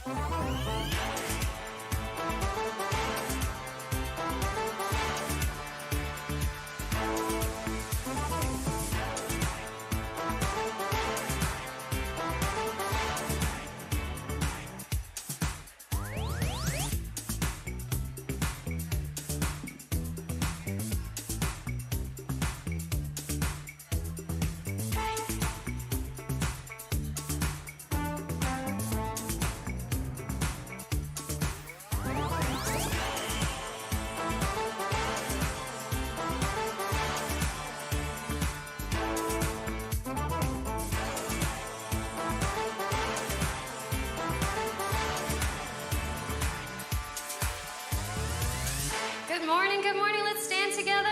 Good morning. Let's stand together.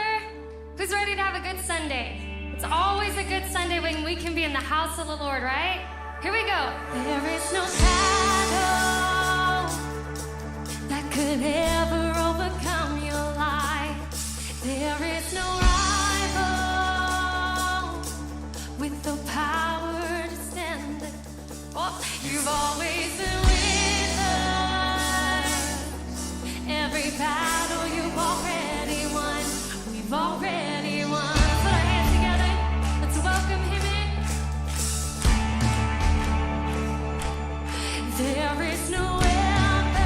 Who's ready to have a good Sunday? It's always a good Sunday when we can be in the house of the Lord, right? Here we go. There is no shadow that could ever overcome your life. There is no rival with the power to stand. Oh, you've always been with us. Every battle you've already won. We've already won. Put our hands together. Let's welcome him in. There is no weapon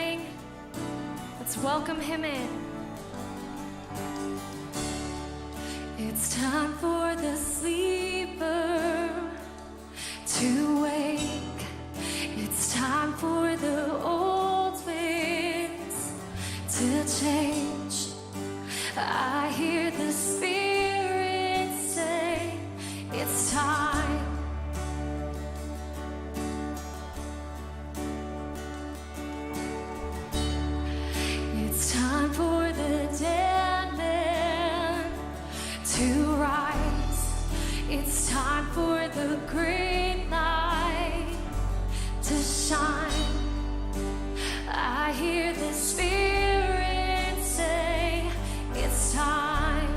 morning. Let's welcome him in. It's time for the sleeper to wake. It's time for the old winds to change. I hear the Spirit say, it's time. It's time for the dead man to rise. It's time for the great light to shine. I hear the Spirit say, it's time.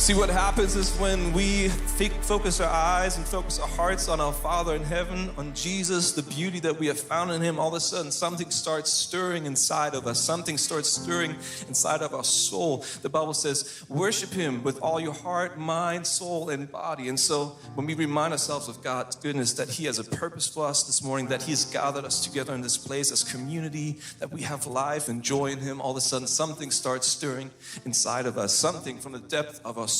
See, what happens is when we focus our eyes and focus our hearts on our Father in heaven, on Jesus, the beauty that we have found in Him, all of a sudden something starts stirring inside of us. Something starts stirring inside of our soul. The Bible says, worship Him with all your heart, mind, soul, and body. And so when we remind ourselves of God's goodness, that He has a purpose for us this morning, that He has gathered us together in this place as community, that we have life and joy in Him, all of a sudden something starts stirring inside of us. Something from the depth of our soul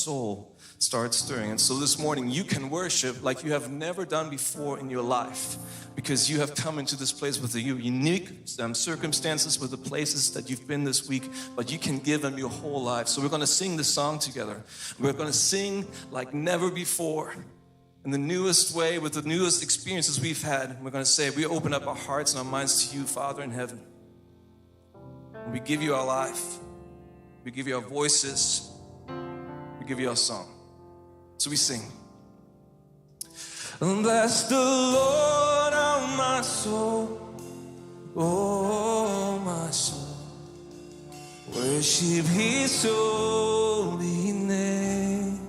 starts stirring. And so this morning you can worship like you have never done before in your life, because you have come into this place with the unique circumstances, with the places that you've been this week, but you can give Him your whole life. So we're going to sing this song together. We're going to sing like never before, in the newest way, with the newest experiences we've had. We're going to say, we open up our hearts and our minds to You, Father in heaven. We give You our life. We give You our voices. We give You our song. So we sing. Bless the Lord, oh my soul, oh my soul. Worship His holy name.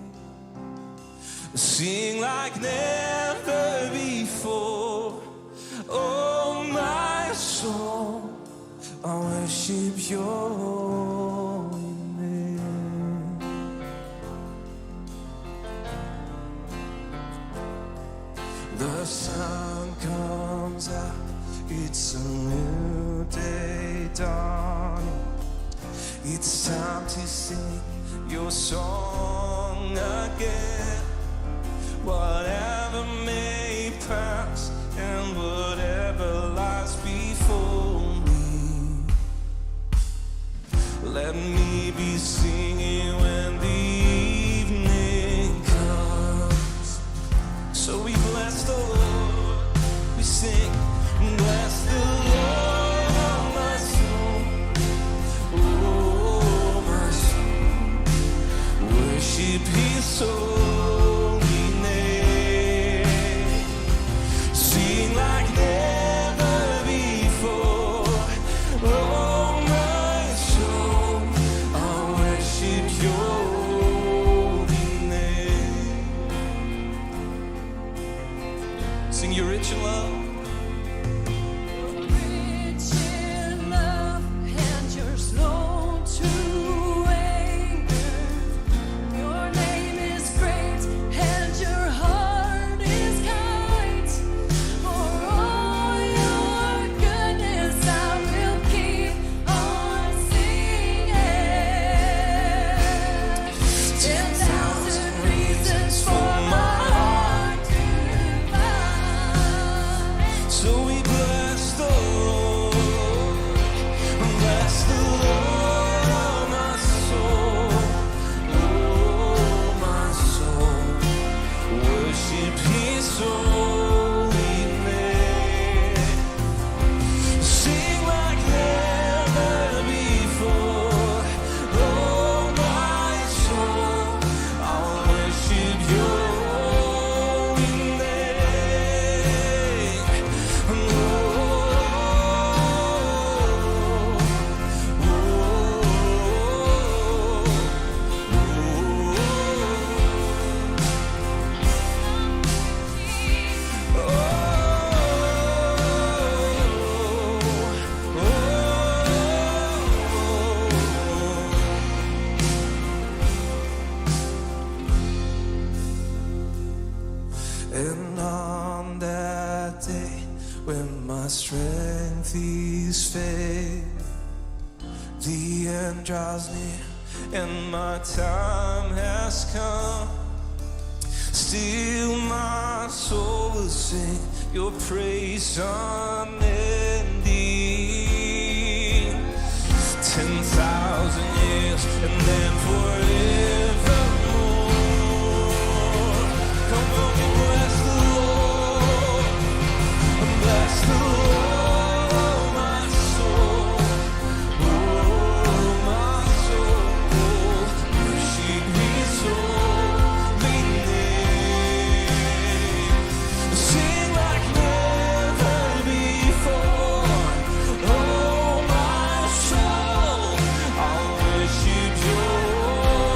Sing like never before, oh my soul. I worship Your name. The sun comes out, it's a new day dawning. It's time to sing Your song again. Whatever may pass and whatever lies before me, let me be singing when the evening comes. So we bless the Lord, we sing, bless the Lord, oh my soul, oh my soul. Worship His holy name. Sing like never before, oh my soul. I worship Your holy name. Sing, You're rich in love. Rich in love, and You're slow to anger. Your name is great, and Your heart is kind. For all Your goodness, I will keep on singing. 10,000 reasons for my heart to find. So we bless the Lord, bless the Lord, oh my soul, oh my soul. Worship His holy name. Sing like never before, oh my soul. I'll worship Your holy name. And on that day when my strength is failed, the end draws near and my time has come, still my soul will sing Your praise unending. 10,000 years and then forevermore. Come on and bless the Lord, bless the Lord, oh my soul, oh my soul. Worship His holy name. Sing like never before, oh my soul. I'll worship Your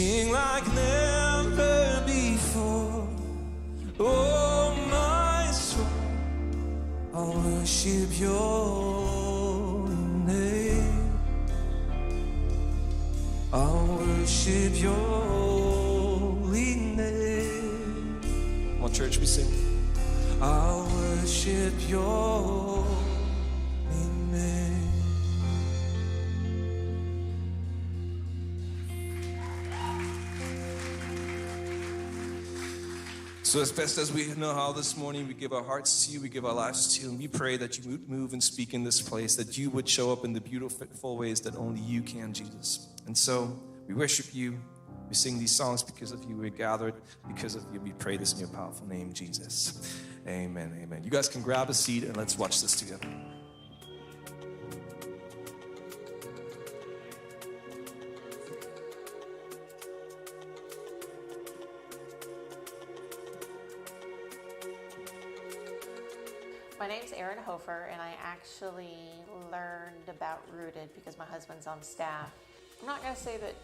sing like never before. Oh, my soul, I'll worship your name. I'll worship your holy name. Come on, church, we sing. I'll worship your holy name. So as best as we know how this morning, we give our hearts to you, we give our lives to you, and we pray that you would move and speak in this place, that you would show up in the beautiful ways that only you can, Jesus. And so we worship you, we sing these songs because of you, we're gathered because of you. We pray this in your powerful name, Jesus. Amen, amen. You guys can grab a seat and let's watch this together. My name's Erin Hofer, and I actually learned about Rooted because my husband's on staff. I'm not going to say that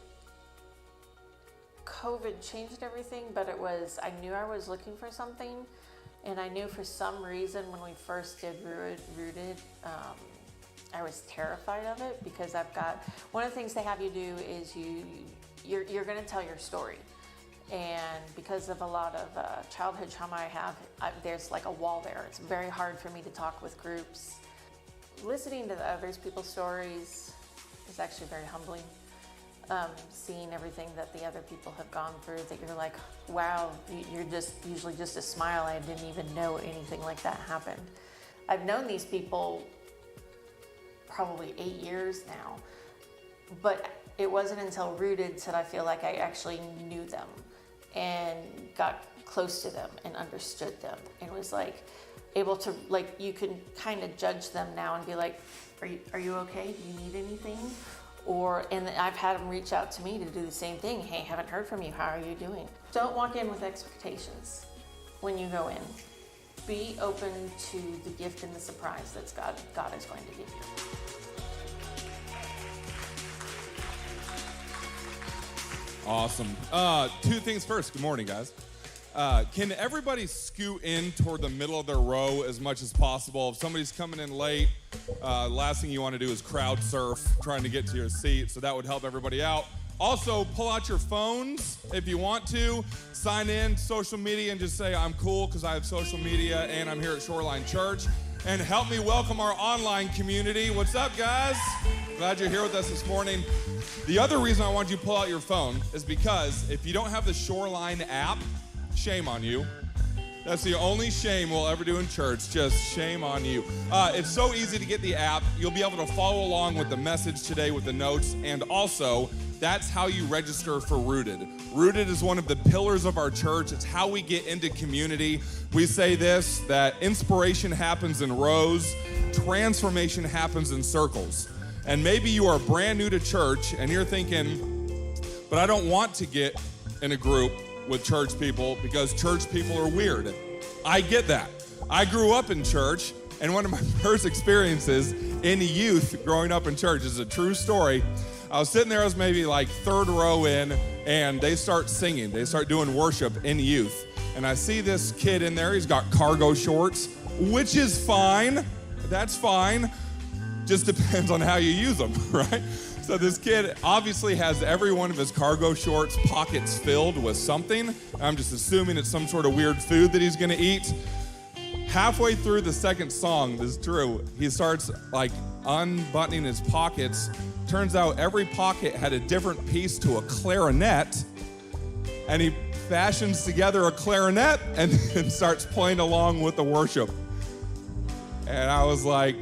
COVID changed everything, but I knew I was looking for something, and I knew for some reason when we first did Rooted, I was terrified of it because one of the things they have you do is you're going to tell your story. And because of a lot of childhood trauma I have, there's like a wall there. It's very hard for me to talk with groups. Listening to the others people's stories is actually very humbling. Seeing everything that the other people have gone through, that you're like, wow, you're just usually just a smile. I didn't even know anything like that happened. I've known these people probably 8 years now, but it wasn't until Rooted that I feel like I actually knew them and got close to them and understood them and was like able to, like, you can kind of judge them now and be like, are you okay? Do you need anything? And I've had them reach out to me to do the same thing. Hey, haven't heard from you. How are you doing? Don't walk in with expectations when you go in. Be open to the gift and the surprise that God is going to give you. Awesome. Two things first. Good morning, guys. Can everybody scoot in toward the middle of their row as much as possible? If somebody's coming in late, last thing you want to do is crowd surf, trying to get to your seat, so that would help everybody out. Also, pull out your phones if you want to. Sign in, social media, and just say, I'm cool because I have social media and I'm here at Shoreline Church. And help me welcome our online community. What's up, guys? Glad you're here with us this morning. The other reason I want you to pull out your phone is because if you don't have the Shoreline app, shame on you. That's the only shame we'll ever do in church, just shame on you. It's so easy to get the app. You'll be able to follow along with the message today with the notes, and also, that's how you register for Rooted. Rooted is one of the pillars of our church. It's how we get into community. We say this, that inspiration happens in rows, transformation happens in circles. And maybe you are brand new to church and you're thinking, but I don't want to get in a group with church people because church people are weird. I get that. I grew up in church, and one of my first experiences in youth growing up in church is a true story. I was sitting there, I was maybe like third row in, and they start singing. They start doing worship in youth. And I see this kid in there, he's got cargo shorts, which is fine. That's fine. Just depends on how you use them, right? So this kid obviously has every one of his cargo shorts pockets filled with something. I'm just assuming it's some sort of weird food that he's gonna eat. Halfway through the second song, this is true, he starts like unbuttoning his pockets. Turns out every pocket had a different piece to a clarinet, and he fashions together a clarinet and starts playing along with the worship. And I was like,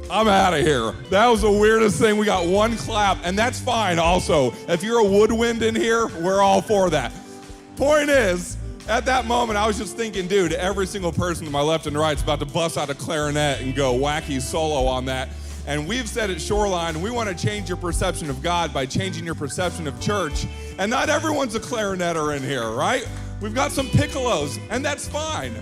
I'm out of here. That was the weirdest thing. We got one clap, and that's fine also. If you're a woodwind in here, we're all for that. Point is, at that moment, I was just thinking, dude, every single person to my left and right is about to bust out a clarinet and go wacky solo on that. And we've said at Shoreline, we want to change your perception of God by changing your perception of church. And not everyone's a clarinetter in here, right? We've got some piccolos, and that's fine.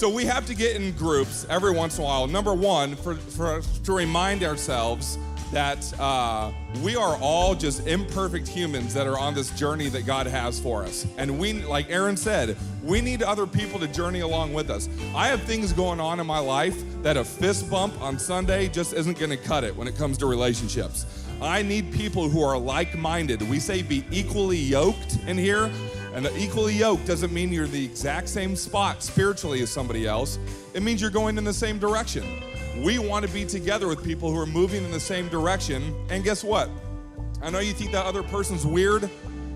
So we have to get in groups every once in a while. Number one, to remind ourselves that we are all just imperfect humans that are on this journey that God has for us. And we, like Aaron said, we need other people to journey along with us. I have things going on in my life that a fist bump on Sunday just isn't gonna cut it when it comes to relationships. I need people who are like-minded. We say be equally yoked in here. And equally yoked doesn't mean you're the exact same spot spiritually as somebody else. It means you're going in the same direction. We want to be together with people who are moving in the same direction. And guess what? I know you think that other person's weird.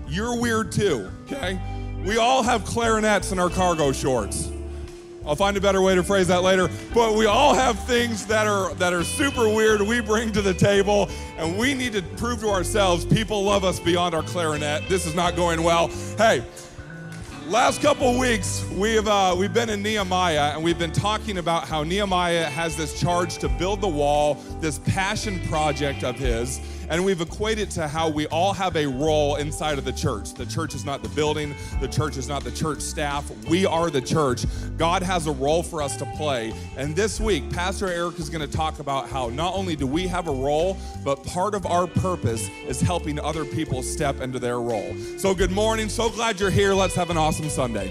You're weird too, okay? We all have clarinets in our cargo shorts. I'll find a better way to phrase that later. But we all have things that are super weird we bring to the table, and we need to prove to ourselves people love us beyond our clarinet. This is not going well. Hey, last couple weeks we've been in Nehemiah, and we've been talking about how Nehemiah has this charge to build the wall, this passion project of his. And we've equated to how we all have a role inside of the church. The church is not the building. The church is not the church staff. We are the church. God has a role for us to play. And this week, Pastor Eric is going to talk about how not only do we have a role, but part of our purpose is helping other people step into their role. So good morning. So glad you're here. Let's have an awesome Sunday.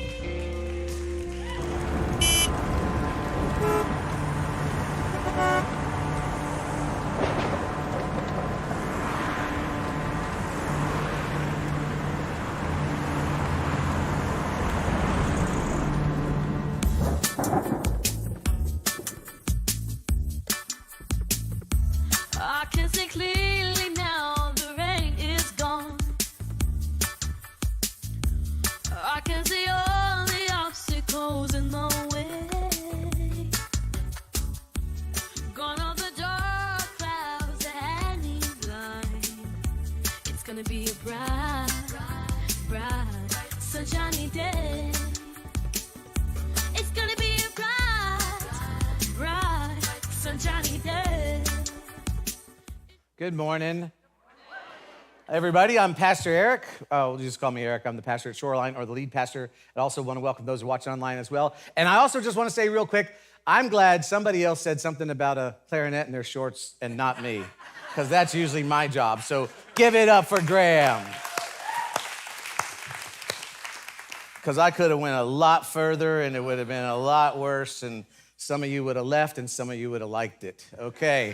I can see clearly now, the rain is gone. I can see all the obstacles in the way. Gone all the dark clouds that had me blind. It's gonna be a bright, sunshiny day. It's gonna be a bright, sunshiny day. Good morning. Everybody, I'm Pastor Eric. Oh, just call me Eric. I'm the pastor at Shoreline, or the lead pastor. I also want to welcome those who are watching online as well. And I also just want to say real quick, I'm glad somebody else said something about a clarinet in their shorts and not me, because that's usually my job. So give it up for Graham. Because I could have went a lot further, and it would have been a lot worse, and some of you would have left, and some of you would have liked it. Okay.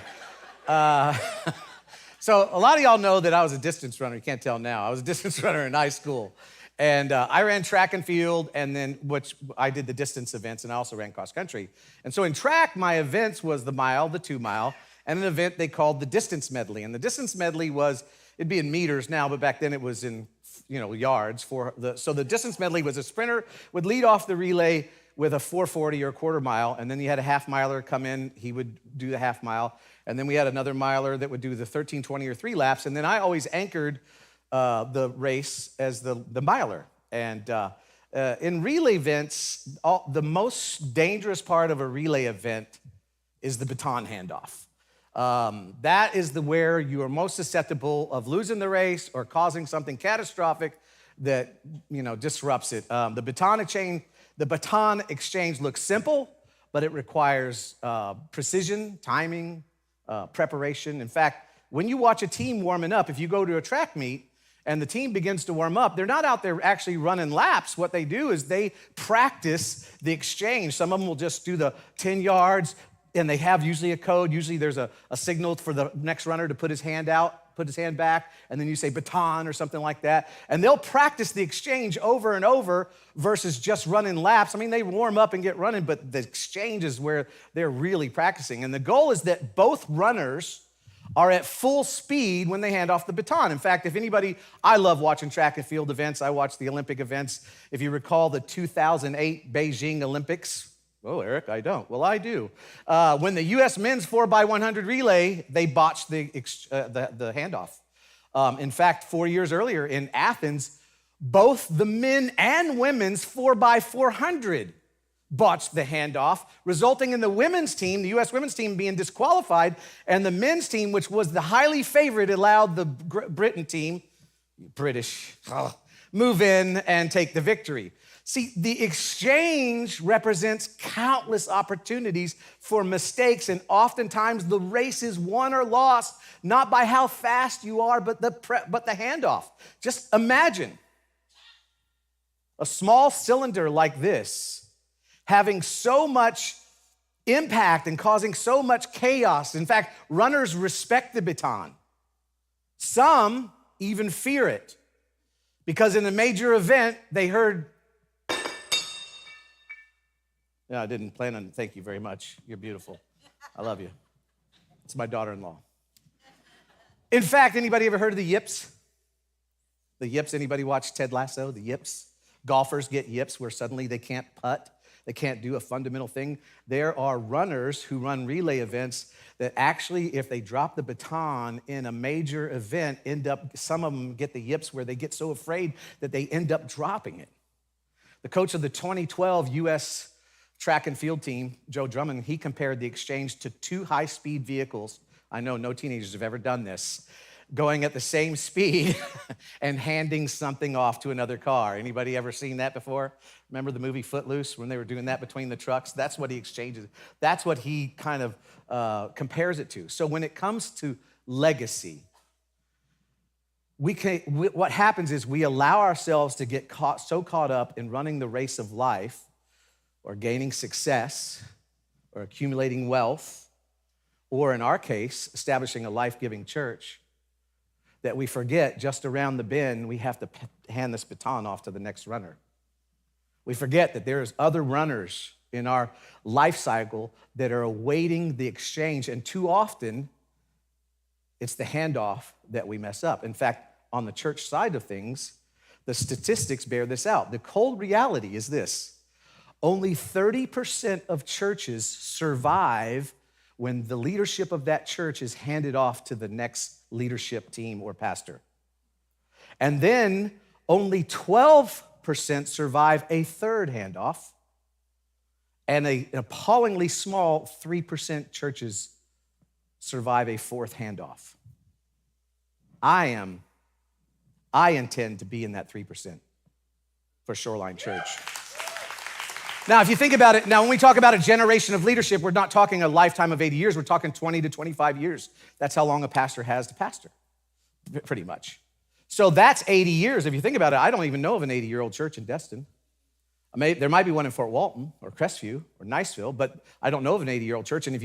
So a lot of y'all know that I was a distance runner. You can't tell now. I was a distance runner in high school. And I ran track and field, and then which I did the distance events, and I also ran cross country. And so in track, my events was the mile, the 2 mile, and an event they called the distance medley. And the distance medley was, it'd be in meters now, but back then it was in, yards. So the distance medley was a sprinter would lead off the relay with a 4:40 or a quarter mile, and then you had a half miler come in, he would do the half mile, and then we had another miler that would do the 13, 20, or 3 laps, and then I always anchored the race as the miler. And in relay events, the most dangerous part of a relay event is the baton handoff. That is where you are most susceptible of losing the race or causing something catastrophic that disrupts it. The baton exchange looks simple, but it requires precision, timing, preparation. In fact, when you watch a team warming up, if you go to a track meet and the team begins to warm up, they're not out there actually running laps. What they do is they practice the exchange. Some of them will just do the 10 yards, and they have usually a code. Usually there's a signal for the next runner to put his hand out, put his hand back, and then you say baton or something like that. And they'll practice the exchange over and over versus just running laps. I mean, they warm up and get running, but the exchange is where they're really practicing. And the goal is that both runners are at full speed when they hand off the baton. In fact, I love watching track and field events. I watch the Olympic events. If you recall the 2008 Beijing Olympics, oh, Eric, I don't. Well, I do. When the U.S. men's 4x100 relay, they botched the handoff. In fact, 4 years earlier in Athens, both the men and women's 4x400 botched the handoff, resulting in the women's team, the U.S. women's team, being disqualified, and the men's team, which was the highly favored, allowed the British, move in and take the victory. See, the exchange represents countless opportunities for mistakes, and oftentimes the race is won or lost, not by how fast you are, but the handoff. Just imagine a small cylinder like this having so much impact and causing so much chaos. In fact, runners respect the baton. Some even fear it because in a major event, they heard, I didn't plan on, thank you very much. You're beautiful. I love you. It's my daughter-in-law. In fact, anybody ever heard of the yips? The yips, anybody watch Ted Lasso? The yips? Golfers get yips where suddenly they can't putt. They can't do a fundamental thing. There are runners who run relay events that actually, if they drop the baton in a major event, some of them get the yips where they get so afraid that they end up dropping it. The coach of the 2012 U.S. track and field team, Joe Drummond, he compared the exchange to two high-speed vehicles. I know no teenagers have ever done this. Going at the same speed and handing something off to another car. Anybody ever seen that before? Remember the movie Footloose when they were doing that between the trucks? That's what he exchanges. That's what he kind of compares it to. So when it comes to legacy, what happens is we allow ourselves to get so caught up in running the race of life or gaining success or accumulating wealth, or in our case, establishing a life-giving church, that we forget just around the bend, we have to hand this baton off to the next runner. We forget that there's other runners in our life cycle that are awaiting the exchange, and too often, it's the handoff that we mess up. In fact, on the church side of things, the statistics bear this out. The cold reality is this: only 30% of churches survive when the leadership of that church is handed off to the next leadership team or pastor. And then only 12% survive a third handoff, and an appallingly small 3% churches survive a fourth handoff. I intend to be in that 3% for Shoreline Church. Now, if you think about it, now when we talk about a generation of leadership, we're not talking a lifetime of 80 years, we're talking 20 to 25 years. That's how long a pastor has to pastor, pretty much. So that's 80 years. If you think about it, I don't even know of an 80-year-old church in Destin. There might be one in Fort Walton or Crestview or Niceville, but I don't know of an 80-year-old church. And if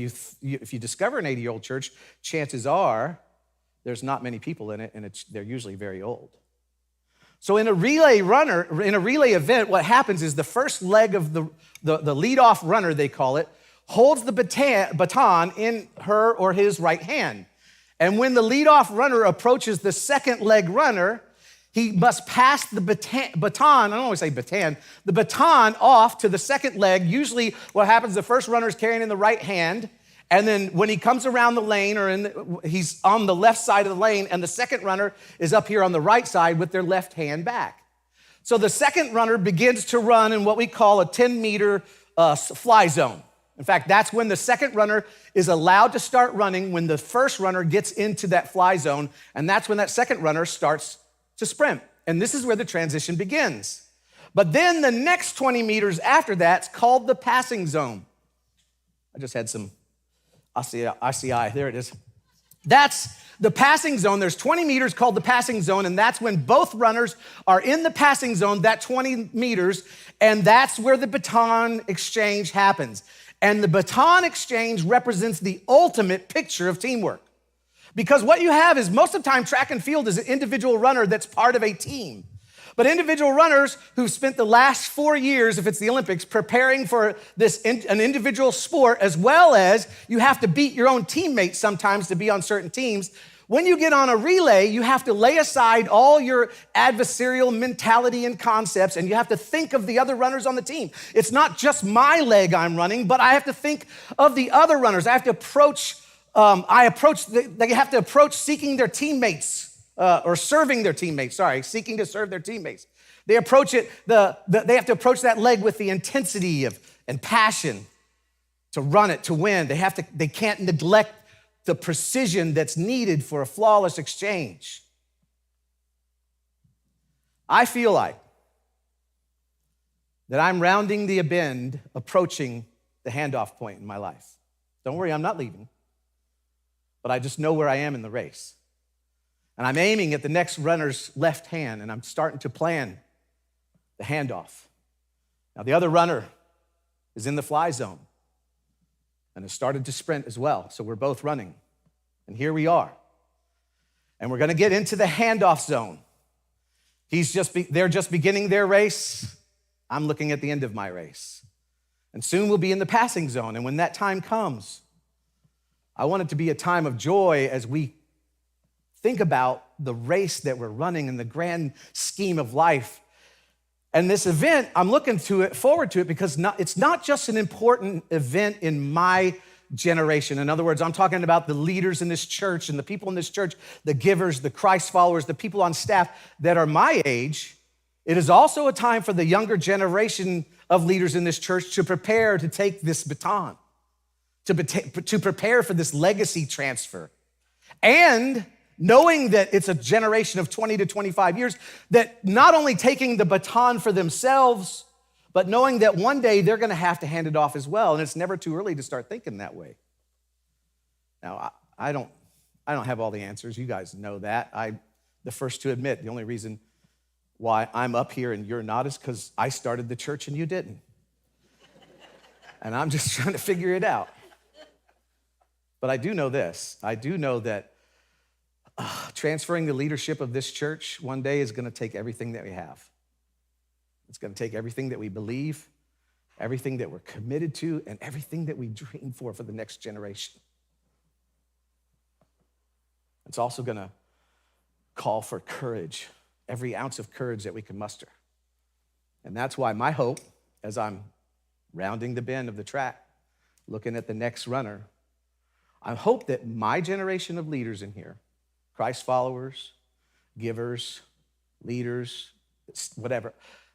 you discover an 80-year-old church, chances are there's not many people in it, and they're usually very old. So in a relay event, what happens is the first leg of the leadoff runner, they call it, holds the baton in her or his right hand. And when the leadoff runner approaches the second leg runner, he must pass the baton, I don't always say baton, the baton off to the second leg. Usually what happens, the first runner is carrying in the right hand, and then when he comes around the lane, he's on the left side of the lane, and the second runner is up here on the right side with their left hand back. So the second runner begins to run in what we call a 10-meter fly zone. In fact, that's when the second runner is allowed to start running when the first runner gets into that fly zone, and that's when that second runner starts to sprint. And this is where the transition begins. But then the next 20 meters after that's called the passing zone. I just had some ICI, there it is. That's the passing zone. There's 20 meters called the passing zone, and that's when both runners are in the passing zone, that 20 meters, and that's where the baton exchange happens. And the baton exchange represents the ultimate picture of teamwork. Because what you have is most of the time track and field is an individual runner that's part of a team. But individual runners who've spent the last 4 years, if it's the Olympics, preparing for an individual sport, as well as you have to beat your own teammates sometimes to be on certain teams. When you get on a relay, you have to lay aside all your adversarial mentality and concepts, and you have to think of the other runners on the team. It's not just my leg I'm running, but I have to think of the other runners. I have to approach, they have to approach seeking their teammates. Or serving their teammates, seeking to serve their teammates. They approach it, they have to approach that leg with the intensity and passion to run it, to win. They can't neglect the precision that's needed for a flawless exchange. I feel like that I'm rounding the bend, approaching the handoff point in my life. Don't worry, I'm not leaving, but I just know where I am in the race. And I'm aiming at the next runner's left hand, and I'm starting to plan the handoff. Now, the other runner is in the fly zone and has started to sprint as well, so we're both running. And here we are. And we're gonna get into the handoff zone. They're just beginning their race. I'm looking at the end of my race. And soon we'll be in the passing zone. And when that time comes, I want it to be a time of joy as we think about the race that we're running in the grand scheme of life. And this event, I'm looking forward to it because it's not just an important event in my generation. In other words, I'm talking about the leaders in this church and the people in this church, the givers, the Christ followers, the people on staff that are my age. It is also a time for the younger generation of leaders in this church to prepare to take this baton, to prepare for this legacy transfer. And knowing that it's a generation of 20 to 25 years, that not only taking the baton for themselves, but knowing that one day they're gonna have to hand it off as well. And it's never too early to start thinking that way. Now, I don't have all the answers. You guys know that. I'm the first to admit the only reason why I'm up here and you're not is because I started the church and you didn't. And I'm just trying to figure it out. But I do know this. I do know that transferring the leadership of this church one day is gonna take everything that we have. It's gonna take everything that we believe, everything that we're committed to, and everything that we dream for the next generation. It's also gonna call for courage, every ounce of courage that we can muster. And that's why my hope, as I'm rounding the bend of the track, looking at the next runner, I hope that my generation of leaders in here, Christ followers, givers, leaders, whatever,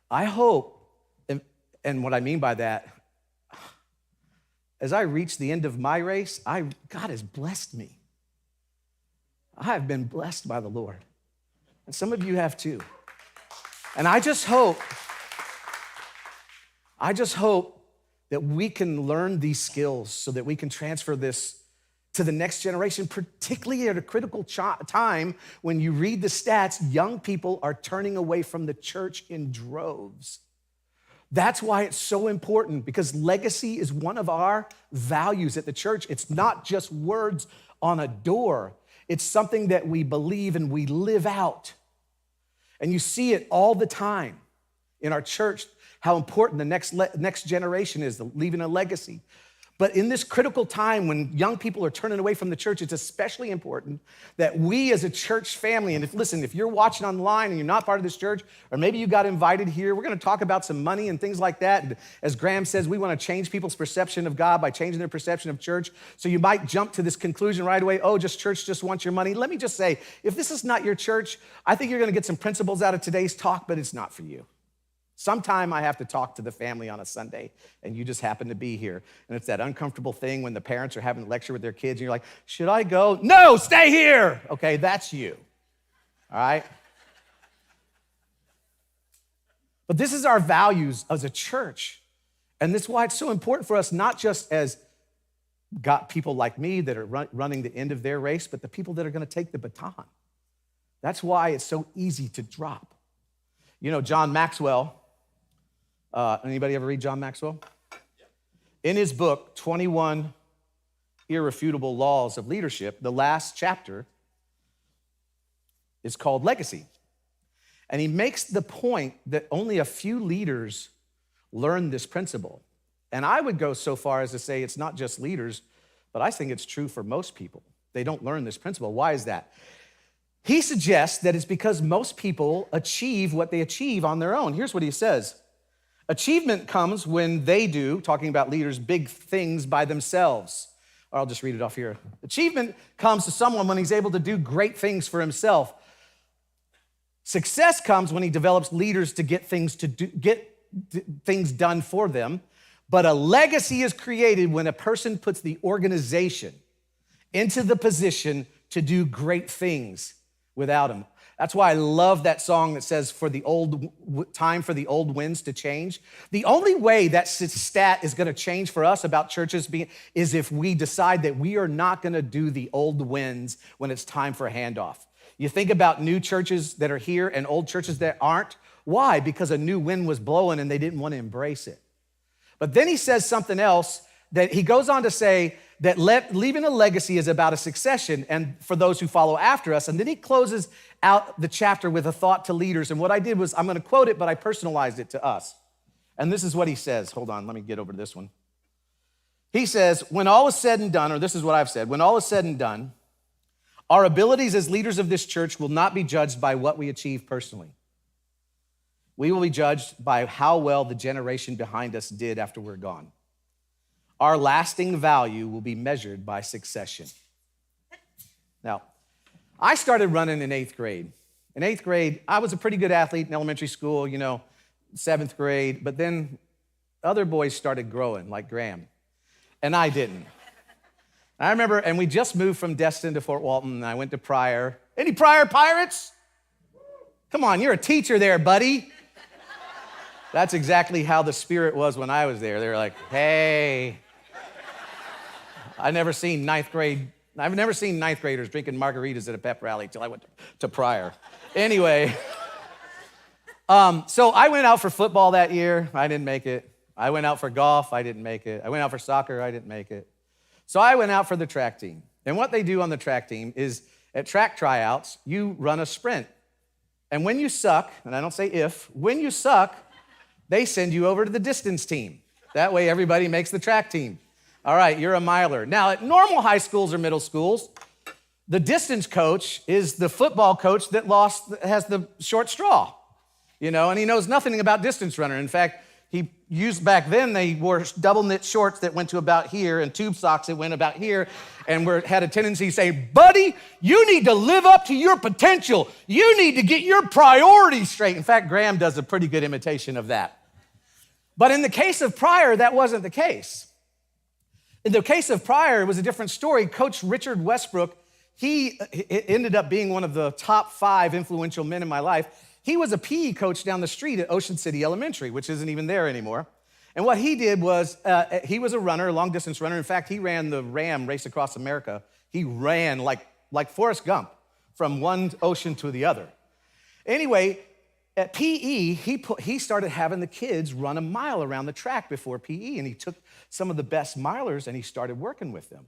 I hope, and what I mean by that, as I reach the end of my race, God has blessed me. I have been blessed by the Lord. And some of you have too. And I just hope that we can learn these skills so that we can transfer this to the next generation, particularly at a critical time when you read the stats, young people are turning away from the church in droves. That's why it's so important, because legacy is one of our values at the church. It's not just words on a door. It's something that we believe and we live out. And you see it all the time in our church, how important the next generation is, leaving a legacy. But in this critical time when young people are turning away from the church, it's especially important that we as a church family, and if you're watching online and you're not part of this church, or maybe you got invited here, we're gonna talk about some money and things like that. And as Graham says, we wanna change people's perception of God by changing their perception of church. So you might jump to this conclusion right away, church just wants your money. Let me just say, if this is not your church, I think you're gonna get some principles out of today's talk, but it's not for you. Sometime I have to talk to the family on a Sunday, and you just happen to be here. And it's that uncomfortable thing when the parents are having a lecture with their kids, and you're like, should I go? No, stay here. Okay, that's you, all right? But this is our values as a church. And this is why it's so important for us, not just as people like me that are running the end of their race, but the people that are gonna take the baton. That's why it's so easy to drop. You know, John Maxwell, anybody ever read John Maxwell? In his book, 21 Irrefutable Laws of Leadership, the last chapter is called Legacy. And he makes the point that only a few leaders learn this principle. And I would go so far as to say it's not just leaders, but I think it's true for most people. They don't learn this principle. Why is that? He suggests that it's because most people achieve what they achieve on their own. Here's what he says. Achievement comes when they do, talking about leaders, big things by themselves. Or I'll just read it off here. Achievement comes to someone when he's able to do great things for himself. Success comes when he develops leaders to get things done for them. But a legacy is created when a person puts the organization into the position to do great things without him. That's why I love that song that says, time for the old winds to change. The only way that stat is gonna change for us about churches is if we decide that we are not gonna do the old winds when it's time for a handoff. You think about new churches that are here and old churches that aren't. Why? Because a new wind was blowing and they didn't want to embrace it. But then he says something else that he goes on to say that leaving a legacy is about a succession and for those who follow after us. And then he closes out the chapter with a thought to leaders. And what I did was, I'm going to quote it, but I personalized it to us. And this is what he says. Hold on, let me get over to this one. He says, when all is said and done, or this is what I've said, when all is said and done, our abilities as leaders of this church will not be judged by what we achieve personally. We will be judged by how well the generation behind us did after we're gone. Our lasting value will be measured by succession. Now, I started running in 8th grade. In 8th grade, I was a pretty good athlete in elementary school, 7th grade, but then other boys started growing, like Graham, and I didn't. I remember, and we just moved from Destin to Fort Walton, and I went to Pryor. Any Pryor Pirates? Come on, you're a teacher there, buddy. That's exactly how the spirit was when I was there. They were like, hey. I've never seen ninth graders drinking margaritas at a pep rally till I went to Pryor. Anyway, so I went out for football that year. I didn't make it. I went out for golf. I didn't make it. I went out for soccer. I didn't make it. So I went out for the track team. And what they do on the track team is at track tryouts, you run a sprint. And when you suck, and I don't say if, when you suck, they send you over to the distance team. That way everybody makes the track team. All right, you're a miler. Now, at normal high schools or middle schools, the distance coach is the football coach that has the short straw, and he knows nothing about distance runner. In fact, back then, they wore double knit shorts that went to about here and tube socks that went about here and had a tendency to say, buddy, you need to live up to your potential. You need to get your priorities straight. In fact, Graham does a pretty good imitation of that. But in the case of Pryor, that wasn't the case. In the case of Pryor, it was a different story. Coach Richard Westbrook, he ended up being one of the top 5 influential men in my life. He was a PE coach down the street at Ocean City Elementary, which isn't even there anymore. And what he did was, he was a runner, a long-distance runner. In fact, he ran the Ram Race Across America. He ran like Forrest Gump from one ocean to the other. Anyway, at PE, he started having the kids run a mile around the track before PE, and he took some of the best milers and he started working with them.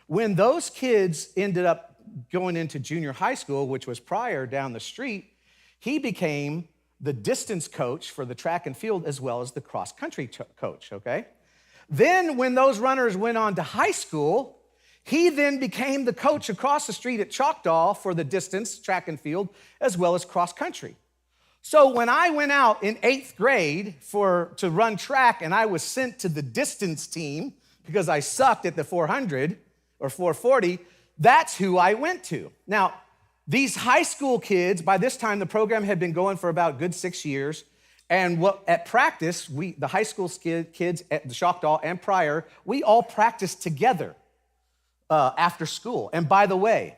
When those kids ended up going into junior high school, which was Pryor down the street, he became the distance coach for the track and field as well as the cross-country coach, okay? Then when those runners went on to high school, he then became the coach across the street at Choctaw for the distance, track and field, as well as cross-country. So when I went out in 8th grade to run track and I was sent to the distance team because I sucked at the 400 or 440, that's who I went to. Now, these high school kids, by this time, the program had been going for about a good 6 years. And at practice, the high school kids at the Choctaw and Pryor, we all practiced together after school. And by the way,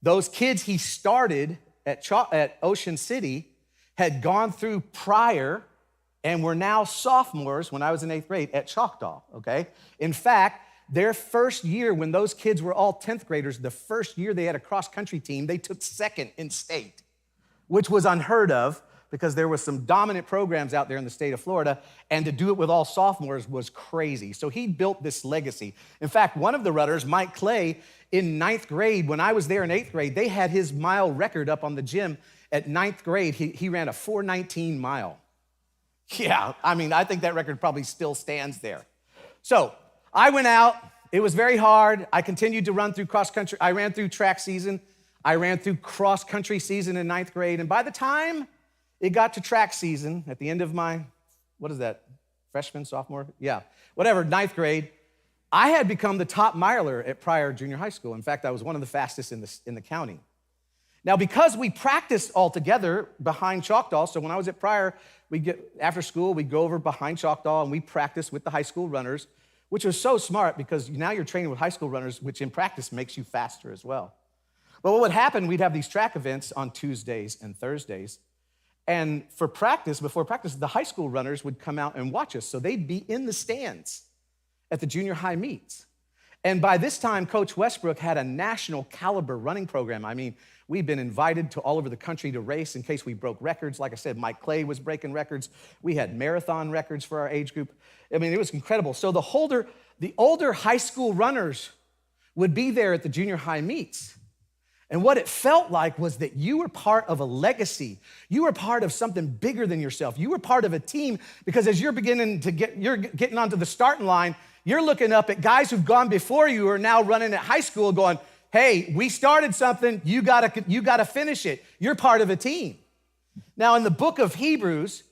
those kids he started at Ocean City had gone through Pryor and were now sophomores when I was in 8th grade at Choctaw, okay? In fact, their first year, when those kids were all 10th graders, the first year they had a cross-country team, they took 2nd in state, which was unheard of because there was some dominant programs out there in the state of Florida, and to do it with all sophomores was crazy. So he built this legacy. In fact, one of the runners, Mike Clay, in 9th grade, when I was there in 8th grade, they had his mile record up on the gym. At 9th grade, he ran a 4:19 mile. Yeah, I think that record probably still stands there. So I went out. It was very hard. I continued to run through cross-country. I ran through track season. I ran through cross-country season in 9th grade. And by the time it got to track season, at the end of my, freshman, sophomore? Yeah, whatever, 9th grade, I had become the top miler at Pryor Junior High School. In fact, I was one of the fastest in the county. Now, because we practiced all together behind Choctaw, so when I was at Pryor, after school, we'd go over behind Choctaw and we practiced with the high school runners, which was so smart because now you're training with high school runners, which in practice makes you faster as well. But what would happen, we'd have these track events on Tuesdays and Thursdays. And for practice, before practice, the high school runners would come out and watch us. So they'd be in the stands at the junior high meets. And by this time, Coach Westbrook had a national caliber running program. I mean, we'd been invited to all over the country to race in case we broke records. Like I said, Mike Clay was breaking records. We had marathon records for our age group. I mean, it was incredible. So the older high school runners would be there at the junior high meets. And what it felt like was that you were part of a legacy. You were part of something bigger than yourself. You were part of a team because as you're getting onto the starting line, you're looking up at guys who've gone before you who are now running at high school going, hey, we started something, you gotta finish it. You're part of a team. Now in the book of Hebrews,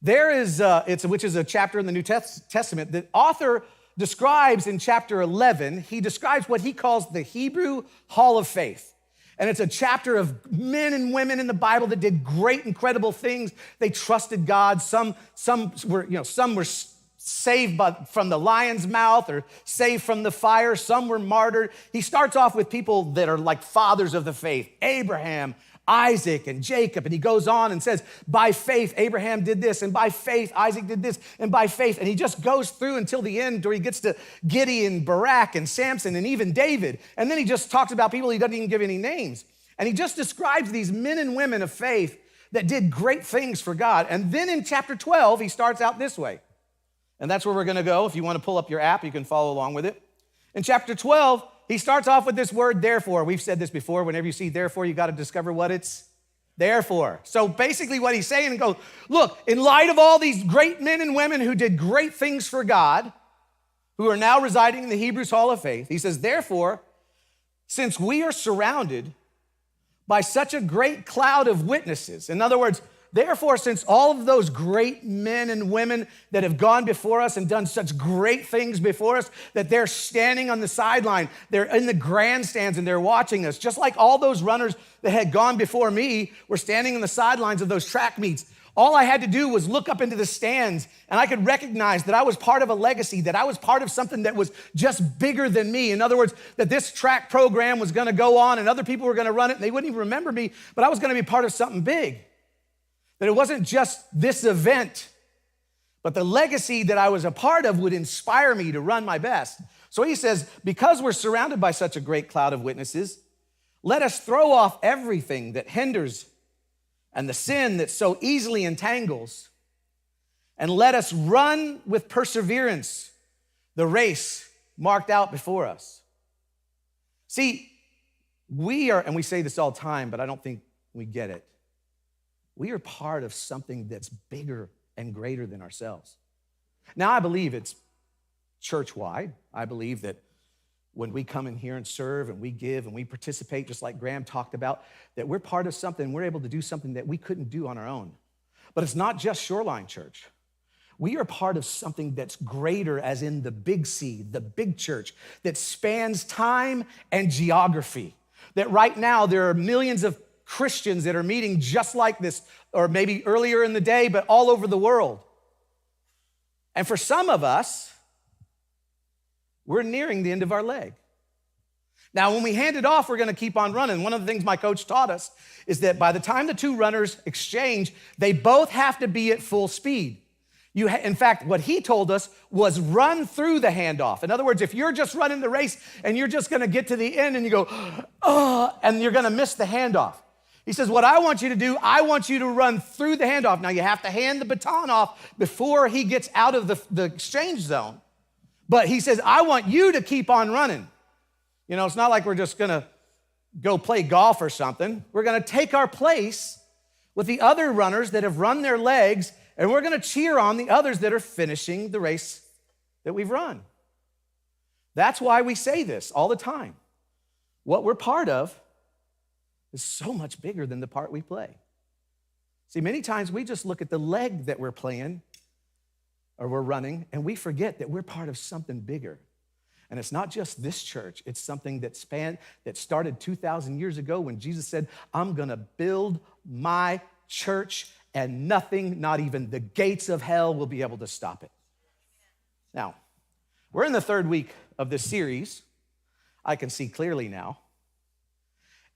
there is, which is a chapter in the New Testament, the author describes in chapter 11, he describes what he calls the Hebrew Hall of Faith. And it's a chapter of men and women in the Bible that did great, incredible things. They trusted God. Some were saved from the lion's mouth or saved from the fire. Some were martyred. He starts off with people that are like fathers of the faith, Abraham, Isaac, and Jacob. And he goes on and says, by faith, Abraham did this, and by faith, Isaac did this, and by faith. And he just goes through until the end where he gets to Gideon, Barak, and Samson, and even David. And then he just talks about people he doesn't even give any names. And he just describes these men and women of faith that did great things for God. And then in chapter 12, he starts out this way. And that's where we're going to go. If you want to pull up your app, you can follow along with it. In chapter 12, he starts off with this word, therefore. We've said this before. Whenever you see therefore, you got to discover what it's there for. So basically what he's saying, goes, look, in light of all these great men and women who did great things for God, who are now residing in the Hebrews Hall of Faith, he says, therefore, since we are surrounded by such a great cloud of witnesses, in other words, therefore, since all of those great men and women that have gone before us and done such great things before us, that they're standing on the sideline, they're in the grandstands and they're watching us, just like all those runners that had gone before me were standing on the sidelines of those track meets. All I had to do was look up into the stands and I could recognize that I was part of a legacy, that I was part of something that was just bigger than me. In other words, that this track program was gonna go on and other people were gonna run it and they wouldn't even remember me, but I was gonna be part of something big. That it wasn't just this event, but the legacy that I was a part of would inspire me to run my best. So he says, because we're surrounded by such a great cloud of witnesses, let us throw off everything that hinders and the sin that so easily entangles, and let us run with perseverance the race marked out before us. See, we are, and we say this all the time, but I don't think we get it. We are part of something that's bigger and greater than ourselves. Now, I believe it's church-wide. I believe that when we come in here and serve and we give and we participate, just like Graham talked about, that we're part of something, we're able to do something that we couldn't do on our own. But it's not just Shoreline Church. We are part of something that's greater, as in the big C, the big church, that spans time and geography. That right now there are millions of Christians that are meeting just like this, or maybe earlier in the day, but all over the world. And for some of us, we're nearing the end of our leg. Now, when we hand it off, we're gonna keep on running. One of the things my coach taught us is that by the time the two runners exchange, they both have to be at full speed. In fact, what he told us was run through the handoff. In other words, if you're just running the race and you're just gonna get to the end and you go, oh, and you're gonna miss the handoff. He says, what I want you to do, I want you to run through the handoff. Now, you have to hand the baton off before he gets out of the exchange zone. But he says, I want you to keep on running. You know, it's not like we're just gonna go play golf or something. We're gonna take our place with the other runners that have run their legs, and we're gonna cheer on the others that are finishing the race that we've run. That's why we say this all the time. What we're part of is so much bigger than the part we play. See, many times we just look at the leg that we're playing or we're running, and we forget that we're part of something bigger. And it's not just this church, it's something that started 2,000 years ago when Jesus said, I'm gonna build my church and nothing, not even the gates of hell, will be able to stop it. Now, we're in the third week of this series. I can see clearly now.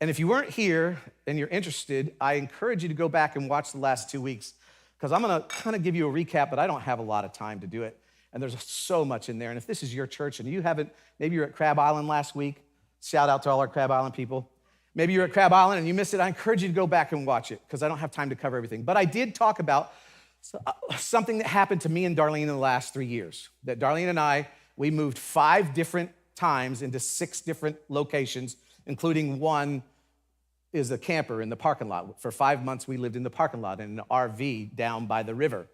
And if you weren't here and you're interested, I encourage you to go back and watch the last 2 weeks, because I'm gonna kind of give you a recap, but I don't have a lot of time to do it. And there's so much in there. And if this is your church and you haven't, maybe you're at Crab Island last week, shout out to all our Crab Island people. Maybe you're at Crab Island and you missed it. I encourage you to go back and watch it, because I don't have time to cover everything. But I did talk about something that happened to me and Darlene in the last 3 years. That Darlene and I, we moved 5 different times into 6 different locations, including one is a camper in the parking lot. For 5 months, we lived in the parking lot in an RV down by the river.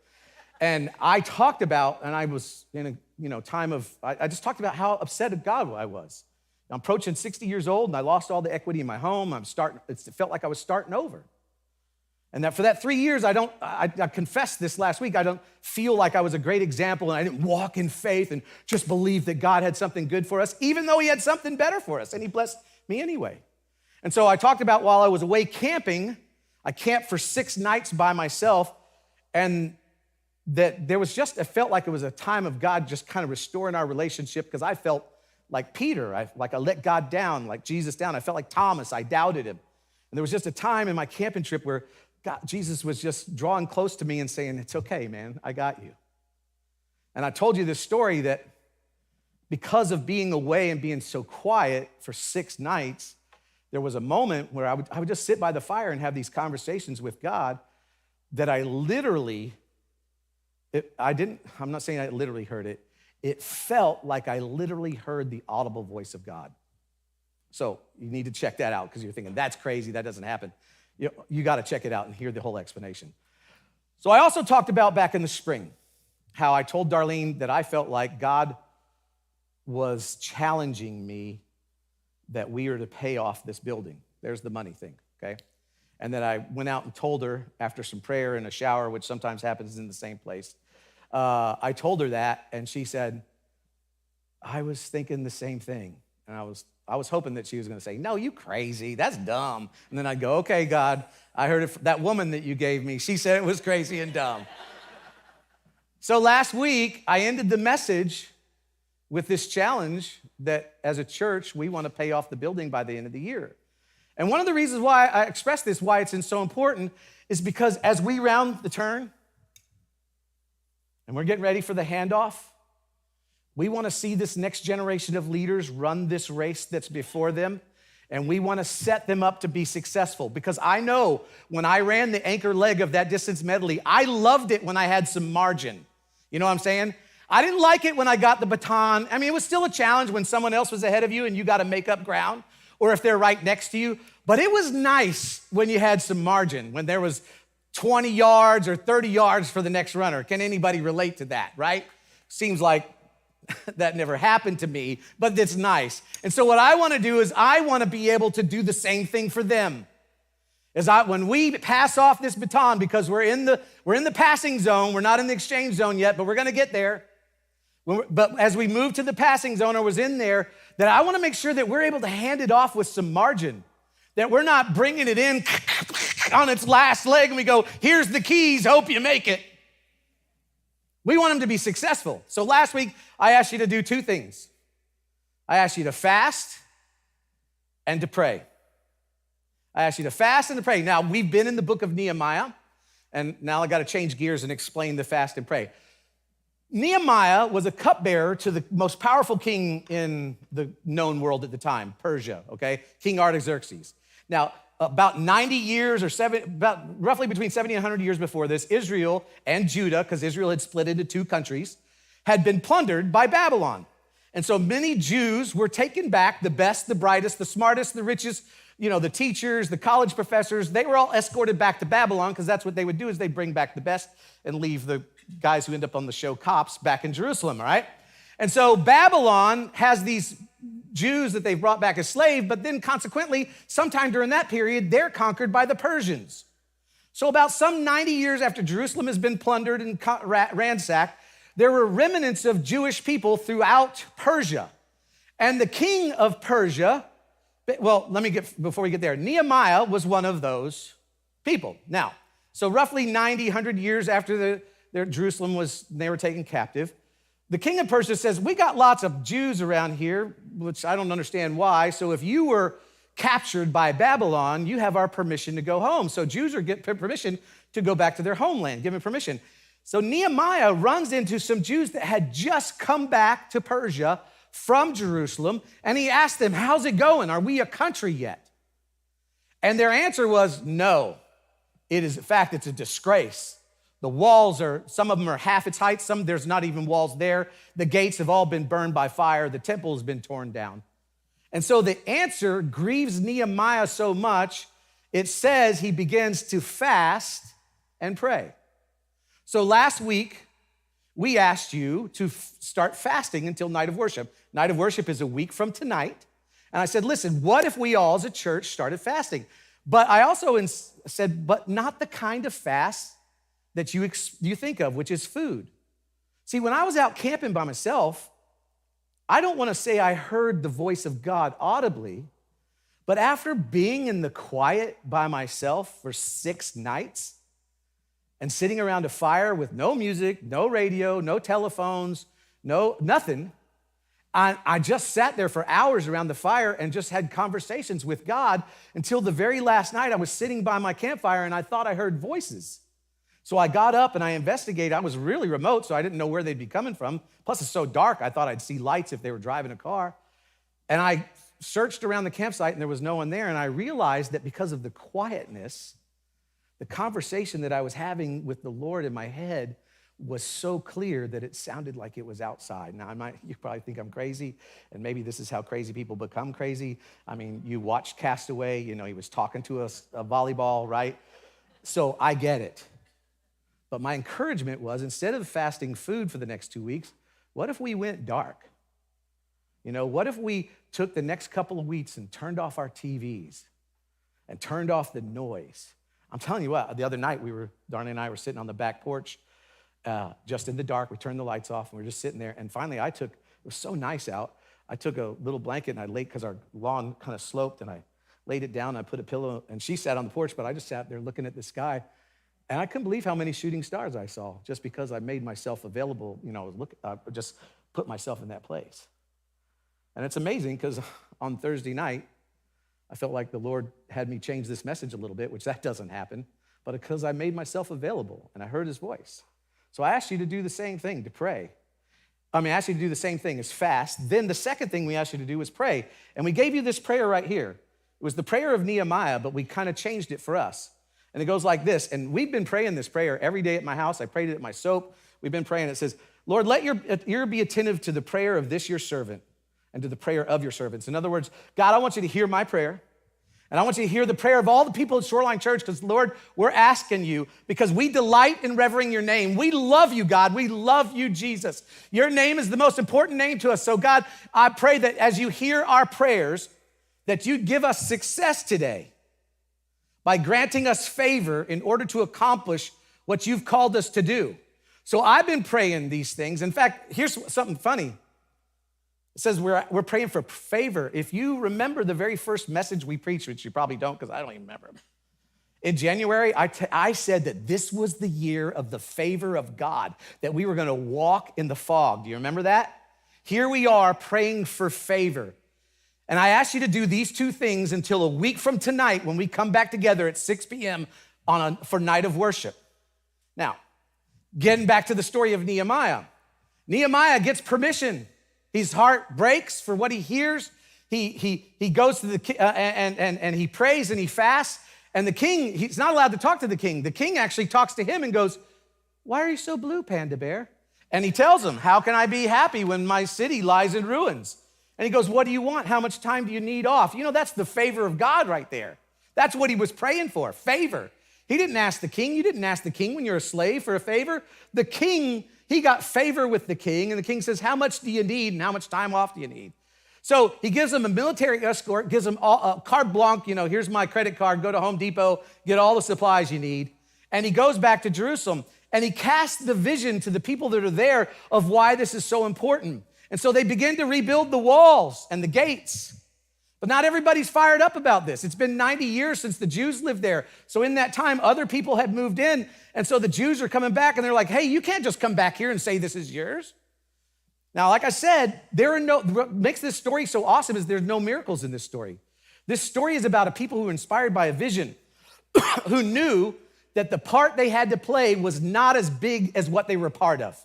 And I talked about, and I was in a time of, I just talked about how upset at God I was. I'm approaching 60 years old, and I lost all the equity in my home. It felt like I was starting over. And that for that 3 years, I confessed this last week, I don't feel like I was a great example, and I didn't walk in faith and just believe that God had something good for us, even though he had something better for us, and he blessed me anyway. And so I talked about while I was away camping, I camped for 6 nights by myself, and that there was just, it felt like it was a time of God just kind of restoring our relationship, because I felt like Peter, I let God down, like Jesus down. I felt like Thomas, I doubted him. And there was just a time in my camping trip where Jesus was just drawing close to me and saying, it's okay, man, I got you. And I told you this story that because of being away and being so quiet for 6 nights, there was a moment where I would just sit by the fire and have these conversations with God that I literally, I'm not saying I literally heard it. It felt like I literally heard the audible voice of God. So you need to check that out, because you're thinking, that's crazy, that doesn't happen. You got to check it out and hear the whole explanation. So I also talked about back in the spring how I told Darlene that I felt like God was challenging me that we are to pay off this building. There's the money thing, okay? And that I went out and told her after some prayer in a shower, which sometimes happens in the same place. I told her that, and she said, I was thinking the same thing. And I was hoping that she was going to say, no, you crazy, that's dumb. And then I'd go, okay, God, I heard it from that woman that you gave me. She said it was crazy and dumb. So last week, I ended the message with this challenge that as a church, we want to pay off the building by the end of the year. And one of the reasons why I express this, why it's so important, is because as we round the turn and we're getting ready for the handoff, we want to see this next generation of leaders run this race that's before them, and we want to set them up to be successful. Because I know when I ran the anchor leg of that distance medley, I loved it when I had some margin. You know what I'm saying? I didn't like it when I got the baton. I mean, it was still a challenge when someone else was ahead of you and you got to make up ground, or if they're right next to you. But it was nice when you had some margin, when there was 20 yards or 30 yards for the next runner. Can anybody relate to that, right? Seems like that never happened to me, but it's nice. And so what I want to do is I want to be able to do the same thing for them. When we pass off this baton, because we're in the passing zone, we're not in the exchange zone yet, but we're going to get there. But as we move to the passing zone, or was in there, that I want to make sure that we're able to hand it off with some margin, that we're not bringing it in on its last leg and we go, here's the keys, hope you make it. We want them to be successful. So last week, I asked you to do 2 things. I asked you to fast and to pray. I asked you to fast and to pray. Now, we've been in the book of Nehemiah, and now I got to change gears and explain the fast and pray. Nehemiah was a cupbearer to the most powerful king in the known world at the time, Persia, okay? King Artaxerxes. Now, about 90 years about roughly between 70 and 100 years before this, Israel and Judah, because Israel had split into 2 countries, had been plundered by Babylon. And so many Jews were taken back, the best, the brightest, the smartest, the richest, the teachers, the college professors, they were all escorted back to Babylon, because that's what they would do, is they bring back the best and leave the guys who end up on the show cops back in Jerusalem, all right? And so Babylon has these Jews that they've brought back as slaves, but then consequently, sometime during that period, they're conquered by the Persians. So about some 90 years after Jerusalem has been plundered and ransacked, there were remnants of Jewish people throughout Persia. And the king of Persia, before we get there, Nehemiah was one of those people. Now, so roughly 90, 100 years after Jerusalem they were taken captive, the king of Persia says, we got lots of Jews around here, which I don't understand why. So if you were captured by Babylon, you have our permission to go home. So Jews are getting permission to go back to their homeland, given permission. So Nehemiah runs into some Jews that had just come back to Persia from Jerusalem, and he asked them, how's it going? Are we a country yet? And their answer was, no. It is, in fact, it's a disgrace. The walls some of them are half its height, some there's not even walls there. The gates have all been burned by fire. The temple has been torn down. And so the answer grieves Nehemiah so much, it says he begins to fast and pray. So last week, we asked you to start fasting until night of worship. Night of worship is a week from tonight. And I said, listen, what if we all as a church started fasting? But I also said, but not the kind of fast that you think of, which is food. See, when I was out camping by myself, I don't want to say I heard the voice of God audibly, but after being in the quiet by myself for 6 nights and sitting around a fire with no music, no radio, no telephones, nothing, I just sat there for hours around the fire and just had conversations with God until the very last night I was sitting by my campfire and I thought I heard voices. So I got up and I investigated. I was really remote, so I didn't know where they'd be coming from. Plus, it's so dark, I thought I'd see lights if they were driving a car. And I searched around the campsite and there was no one there. And I realized that because of the quietness, the conversation that I was having with the Lord in my head was so clear that it sounded like it was outside. Now, you probably think I'm crazy, and maybe this is how crazy people become crazy. I mean, you watched Castaway, he was talking to a volleyball, right? So I get it. But my encouragement was, instead of fasting food for the next 2 weeks, what if we went dark? What if we took the next couple of weeks and turned off our TVs and turned off the noise? I'm telling you what, the other night Darnay and I were sitting on the back porch, just in the dark. We turned the lights off and we were just sitting there. And finally it was so nice out, I took a little blanket and I laid, because our lawn kind of sloped, and I laid it down and I put a pillow, and she sat on the porch, but I just sat there looking at the sky. And I couldn't believe how many shooting stars I saw just because I made myself available, just put myself in that place. And it's amazing because on Thursday night, I felt like the Lord had me change this message a little bit, which that doesn't happen, but because I made myself available and I heard his voice. So I asked you to do the same thing, to pray. I asked you to do the same thing as fast. Then the second thing we asked you to do was pray. And we gave you this prayer right here. It was the prayer of Nehemiah, but we kind of changed it for us. And it goes like this. And we've been praying this prayer every day at my house. I prayed it at my soap. We've been praying. It says, Lord, let your ear be attentive to the prayer of this your servant and to the prayer of your servants. In other words, God, I want you to hear my prayer. And I want you to hear the prayer of all the people at Shoreline Church, because, Lord, we're asking you, because we delight in revering your name. We love you, God. We love you, Jesus. Your name is the most important name to us. So, God, I pray that as you hear our prayers, that you give us success today by granting us favor in order to accomplish what you've called us to do. So I've been praying these things. In fact, here's something funny. It says we're praying for favor. If you remember the very first message we preached, which you probably don't because I don't even remember. In January, I said that this was the year of the favor of God, that we were going to walk in the fog. Do you remember that? Here we are praying for favor. And I asked you to do these two things until a week from tonight when we come back together at 6 p.m. for night of worship. Now, getting back to the story of Nehemiah. Nehemiah gets permission. His heart breaks for what he hears. He goes to the and he prays and he fasts. And the king, he's not allowed to talk to the king. The king actually talks to him and goes, "Why are you so blue, Panda Bear?" And he tells him, "How can I be happy when my city lies in ruins?" And he goes, "What do you want? How much time do you need off?" That's the favor of God right there. That's what he was praying for, favor. He didn't ask the king. You didn't ask the king when you're a slave for a favor. The king, he got favor with the king, and the king says, "How much do you need and how much time off do you need?" So he gives him a military escort, gives him a carte blanche, here's my credit card, go to Home Depot, get all the supplies you need. And he goes back to Jerusalem, and he casts the vision to the people that are there of why this is so important. And so they begin to rebuild the walls and the gates. But not everybody's fired up about this. It's been 90 years since the Jews lived there. So in that time, other people had moved in. And so the Jews are coming back, and they're like, "Hey, you can't just come back here and say this is yours." Now, like I said, what makes this story so awesome is there's no miracles in this story. This story is about a people who were inspired by a vision, who knew that the part they had to play was not as big as what they were a part of.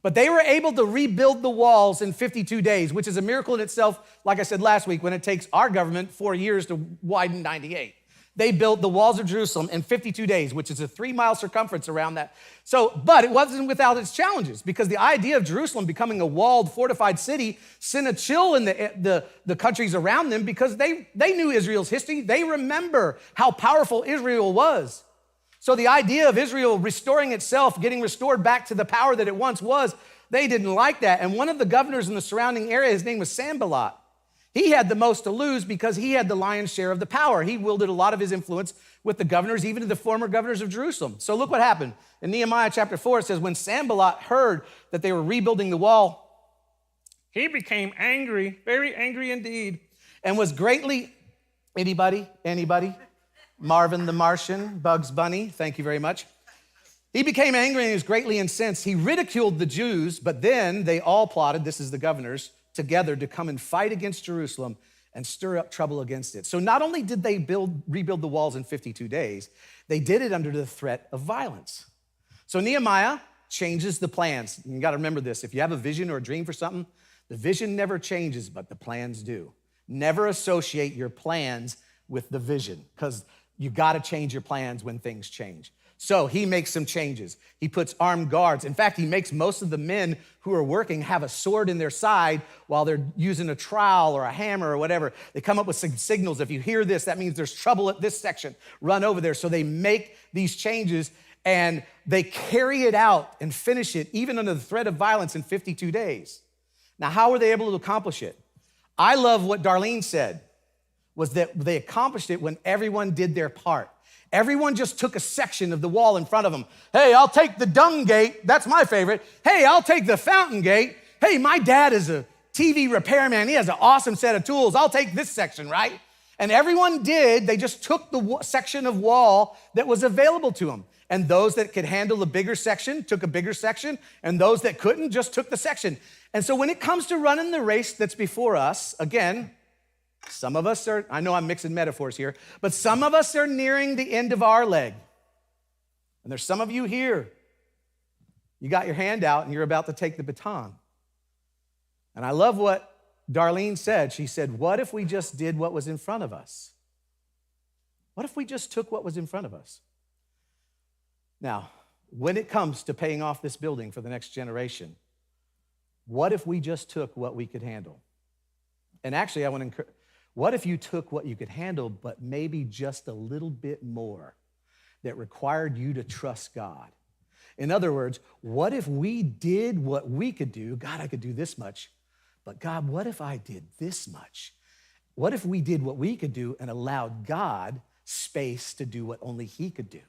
But they were able to rebuild the walls in 52 days, which is a miracle in itself, like I said last week, when it takes our government 4 years to widen 98. They built the walls of Jerusalem in 52 days, which is a 3-mile circumference around that. But it wasn't without its challenges, because the idea of Jerusalem becoming a walled, fortified city sent a chill in the countries around them, because they knew Israel's history. They remember how powerful Israel was. So the idea of Israel restoring itself, getting restored back to the power that it once was, they didn't like that. And one of the governors in the surrounding area, his name was Sanballat. He had the most to lose because he had the lion's share of the power. He wielded a lot of his influence with the governors, even the former governors of Jerusalem. So look what happened. In Nehemiah chapter 4, it says, when Sanballat heard that they were rebuilding the wall, he became angry, very angry indeed, and was greatly, anybody? Marvin the Martian, Bugs Bunny, thank you very much. He became angry and he was greatly incensed. He ridiculed the Jews, but then they all plotted, this is the governors, together to come and fight against Jerusalem and stir up trouble against it. So not only did they rebuild the walls in 52 days, they did it under the threat of violence. So Nehemiah changes the plans. You got to remember this. If you have a vision or a dream for something, the vision never changes, but the plans do. Never associate your plans with the vision, because you got to change your plans when things change. So he makes some changes. He puts armed guards. In fact, he makes most of the men who are working have a sword in their side while they're using a trowel or a hammer or whatever. They come up with some signals. If you hear this, that means there's trouble at this section. Run over there. So they make these changes and they carry it out and finish it, even under the threat of violence, in 52 days. Now, how were they able to accomplish it? I love what Darlene said, was that they accomplished it when everyone did their part. Everyone just took a section of the wall in front of them. Hey, I'll take the dung gate. That's my favorite. Hey, I'll take the fountain gate. Hey, my dad is a TV repairman. He has an awesome set of tools. I'll take this section, right? And everyone did. They just took the section of wall that was available to them. And those that could handle a bigger section took a bigger section, and those that couldn't just took the section. And so when it comes to running the race that's before us, again, some of us are, I know I'm mixing metaphors here, but some of us are nearing the end of our leg. And there's some of you here, you got your hand out and you're about to take the baton. And I love what Darlene said. She said, what if we just did what was in front of us? What if we just took what was in front of us? Now, when it comes to paying off this building for the next generation, what if we just took what we could handle? And actually, I want to encourage, what if you took what you could handle, but maybe just a little bit more that required you to trust God? In other words, what if we did what we could do? God, I could do this much, but God, what if I did this much? What if we did what we could do and allowed God space to do what only He could do?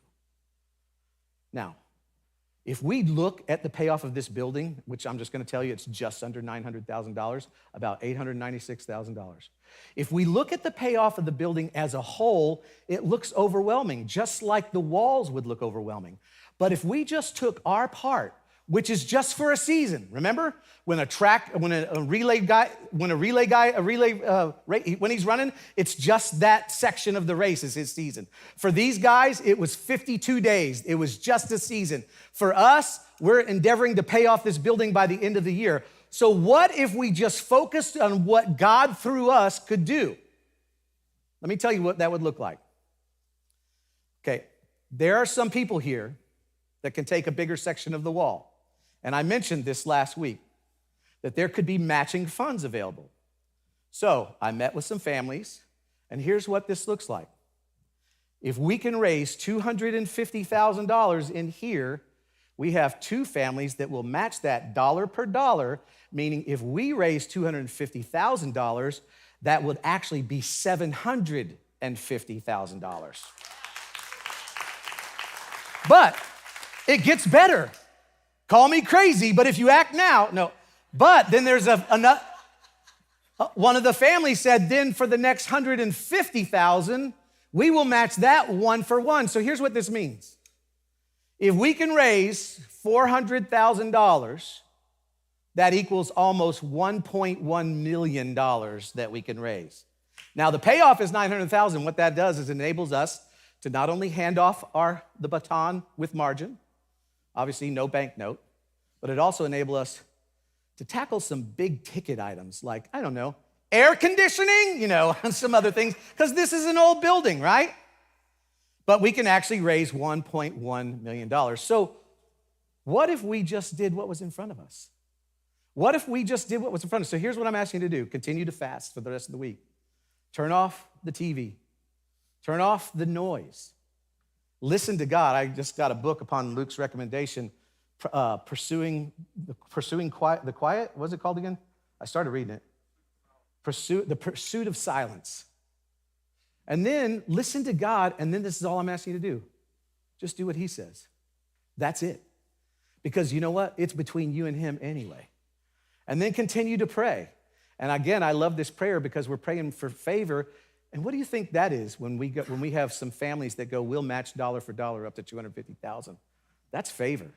Now, if we look at the payoff of this building, which I'm just going to tell you it's just under $900,000, about $896,000. If we look at the payoff of the building as a whole, it looks overwhelming, just like the walls would look overwhelming. But if we just took our part, which is just for a season, remember when when he's running, it's just that section of the race is his season. For these guys, it was 52 days. It was just a season. For us, we're endeavoring to pay off this building by the end of the year. So what if we just focused on what God through us could do? Let me tell you what that would look like. Okay, there are some people here that can take a bigger section of the wall. And I mentioned this last week, that there could be matching funds available. So I met with some families, and here's what this looks like. If we can raise $250,000 in here, we have two families that will match that dollar per dollar, meaning if we raise $250,000, that would actually be $750,000. But it gets better. Call me crazy, but if you act now, no. But then there's one of the families said, then for the next $150,000, we will match that 1-for-1. So here's what this means. If we can raise $400,000, that equals almost $1.1 million that we can raise. Now, the payoff is $900,000. What that does is it enables us to not only hand off the baton with margin, obviously no banknote, but it also enables us to tackle some big ticket items like, I don't know, air conditioning, and some other things, because this is an old building, right? But we can actually raise $1.1 million. So what if we just did what was in front of us? What if we just did what was in front of us? So here's what I'm asking you to do. Continue to fast for the rest of the week. Turn off the TV. Turn off the noise. Listen to God. I just got a book upon Luke's recommendation, Pursuing the Quiet. What's it called again? I started reading it. The Pursuit of Silence. And then listen to God, and then this is all I'm asking you to do. Just do what he says. That's it. Because you know what? It's between you and him anyway. And then continue to pray. And again, I love this prayer because we're praying for favor. And what do you think that is when we have some families that go, we'll match dollar for dollar up to $250,000? That's favor.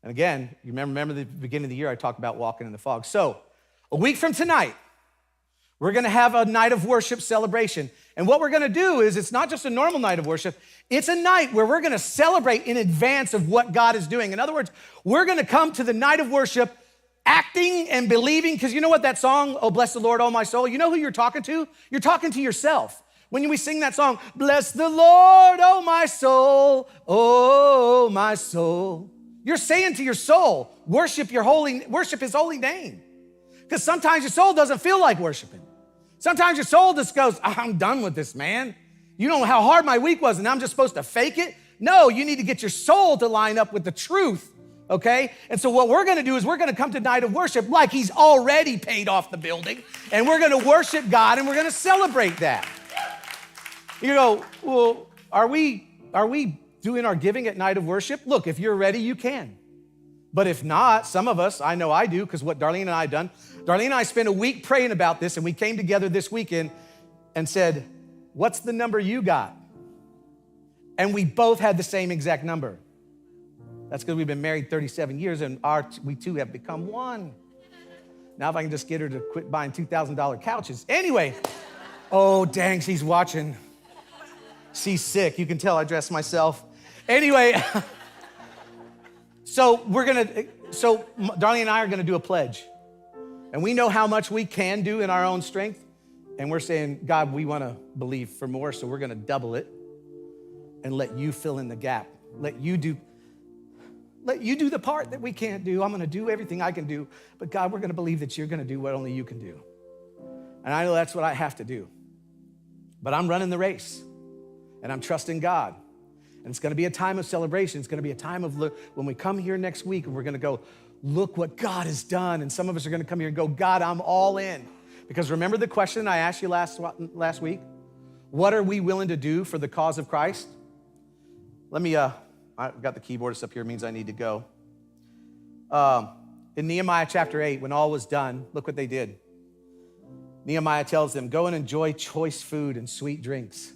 And again, you remember the beginning of the year, I talked about walking in the fog. So a week from tonight, we're gonna have a night of worship celebration. And what we're gonna do is, it's not just a normal night of worship, it's a night where we're gonna celebrate in advance of what God is doing. In other words, we're gonna come to the night of worship acting and believing, because you know what that song, Oh Bless the Lord, Oh My Soul, you know who you're talking to? You're talking to yourself. When we sing that song, bless the Lord, oh my soul, oh my soul. You're saying to your soul, worship his holy name. Because sometimes your soul doesn't feel like worshiping. Sometimes your soul just goes, I'm done with this, man. You know how hard my week was and I'm just supposed to fake it? No, you need to get your soul to line up with the truth, okay? And so what we're gonna do is we're gonna come to night of worship like he's already paid off the building, and we're gonna worship God and we're gonna celebrate that. You go, well, are we doing our giving at night of worship? Look, if you're ready, you can. But if not, some of us, I know I do, because what Darlene and I done, Darlene and I spent a week praying about this, and we came together this weekend and said, what's the number you got? And we both had the same exact number. That's because we've been married 37 years, and we two have become one. Now if I can just get her to quit buying $2,000 couches. Anyway, oh, dang, she's watching. She's sick. You can tell I dressed myself. Anyway, so Darlene and I are gonna do a pledge. And we know how much we can do in our own strength. And we're saying, God, we wanna believe for more, so we're gonna double it and let you fill in the gap. Let you do the part that we can't do. I'm gonna do everything I can do. But God, we're gonna believe that you're gonna do what only you can do. And I know that's what I have to do. But I'm running the race. And I'm trusting God. And it's gonna be a time of celebration. It's gonna be a time of when we come here next week, and we're gonna go, look what God has done. And some of us are gonna come here and go, God, I'm all in. Because remember the question I asked you last week? What are we willing to do for the cause of Christ? Let me, I've got the keyboardist up here, it means I need to go. In Nehemiah chapter 8, when all was done, look what they did. Nehemiah tells them, go and enjoy choice food and sweet drinks.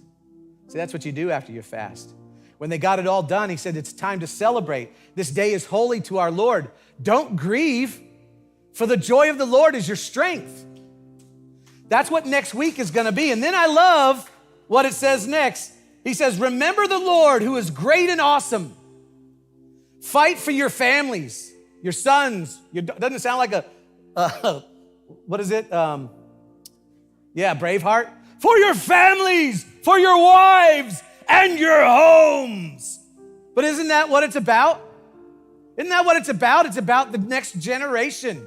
See, that's what you do after you fast. When they got it all done, he said, it's time to celebrate. This day is holy to our Lord. Don't grieve, for the joy of the Lord is your strength. That's what next week is gonna be. And then I love what it says next. He says, remember the Lord who is great and awesome. Fight for your families, your sons. Doesn't it sound like what is it? Braveheart. For your families, for your wives, and your homes. But isn't that what it's about? Isn't that what it's about? It's about the next generation.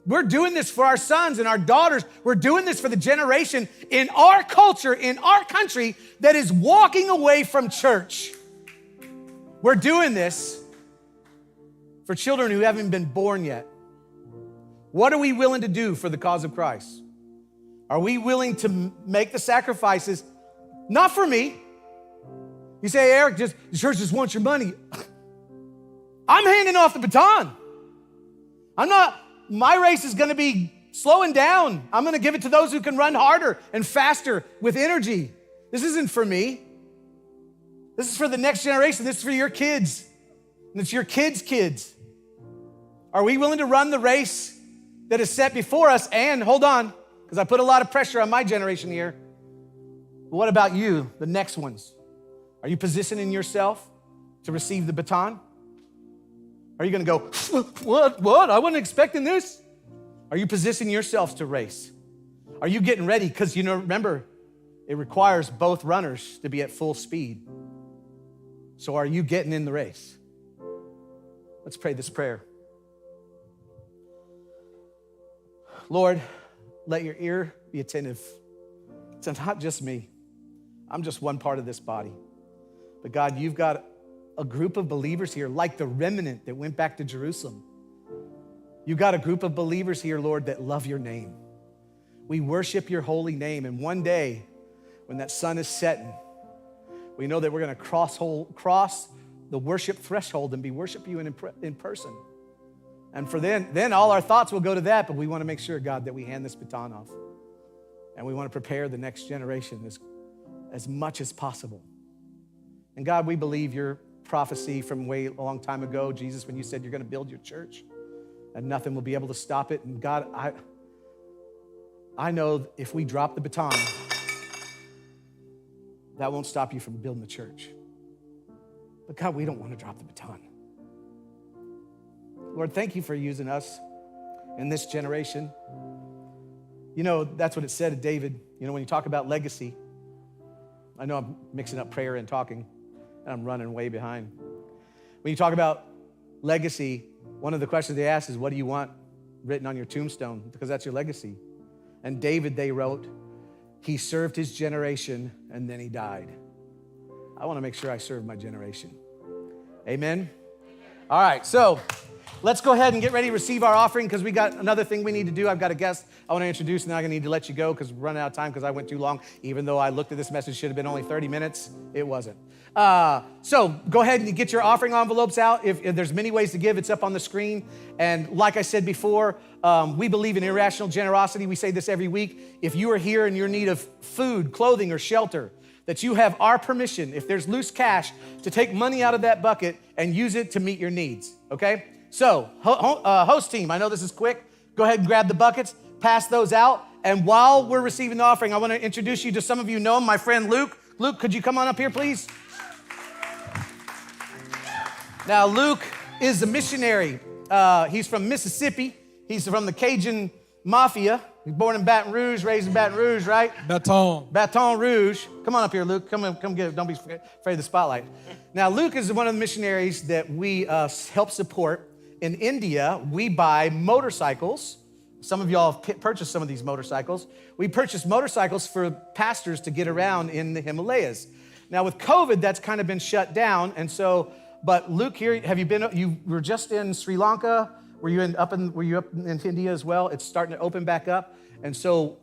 We're doing this for our sons and our daughters. We're doing this for the generation in our culture, in our country, that is walking away from church. We're doing this for children who haven't been born yet. What are we willing to do for the cause of Christ? Are we willing to make the sacrifices? Not for me. You say, Eric, the church just wants your money. I'm handing off the baton. My race is gonna be slowing down. I'm gonna give it to those who can run harder and faster with energy. This isn't for me. This is for the next generation. This is for your kids. And it's your kids' kids. Are we willing to run the race that is set before us? And hold on, because I put a lot of pressure on my generation here. But what about you, the next ones? Are you positioning yourself to receive the baton? Are you going to go, what? I wasn't expecting this. Are you positioning yourselves to race? Are you getting ready? Because, remember, it requires both runners to be at full speed. So are you getting in the race? Let's pray this prayer. Lord, let your ear be attentive to not just me. I'm just one part of this body. But God, you've got a group of believers here, like the remnant that went back to Jerusalem. You've got a group of believers here, Lord, that love your name. We worship your holy name. And one day, when that sun is setting, we know that we're going to cross the worship threshold and worship you in person. And for then all our thoughts will go to that, but we want to make sure, God, that we hand this baton off. And we want to prepare the next generation as much as possible. And God, we believe your prophecy from way a long time ago, Jesus, when you said you're going to build your church and nothing will be able to stop it. And God, I know if we drop the baton, that won't stop you from building the church. But God, we don't want to drop the baton. Lord, thank you for using us in this generation. That's what it said to David. When you talk about legacy, I know I'm mixing up prayer and talking, and I'm running way behind. When you talk about legacy, one of the questions they ask is, what do you want written on your tombstone? Because that's your legacy. And David, they wrote, he served his generation and then he died. I want to make sure I serve my generation. Amen? All right, so let's go ahead and get ready to receive our offering because we got another thing we need to do. I've got a guest I want to introduce, and now I'm going to need to let you go because we're running out of time because I went too long. Even though I looked at this message, should have been only 30 minutes. It wasn't. So go ahead and get your offering envelopes out. If there's many ways to give, it's up on the screen. And like I said before, we believe in irrational generosity. We say this every week. If you are here and you're in need of food, clothing, or shelter, that you have our permission, if there's loose cash, to take money out of that bucket and use it to meet your needs, okay? So, host team, I know this is quick. Go ahead and grab the buckets, pass those out. And while we're receiving the offering, I want to introduce you to some of you know him, my friend Luke. Luke, could you come on up here, please? Now, Luke is a missionary. He's from Mississippi. He's from the Cajun Mafia. He's born in Baton Rouge, raised in Baton Rouge, right? Baton Rouge. Come on up here, Luke. Come get it. Don't be afraid of the spotlight. Now, Luke is one of the missionaries that we help support. In India, we buy motorcycles. Some of y'all have purchased some of these motorcycles. We purchase motorcycles for pastors to get around in the Himalayas. Now, with COVID, that's kind of been shut down. And so, but Luke here, you were just in Sri Lanka. Were you up in India as well? It's starting to open back up. And so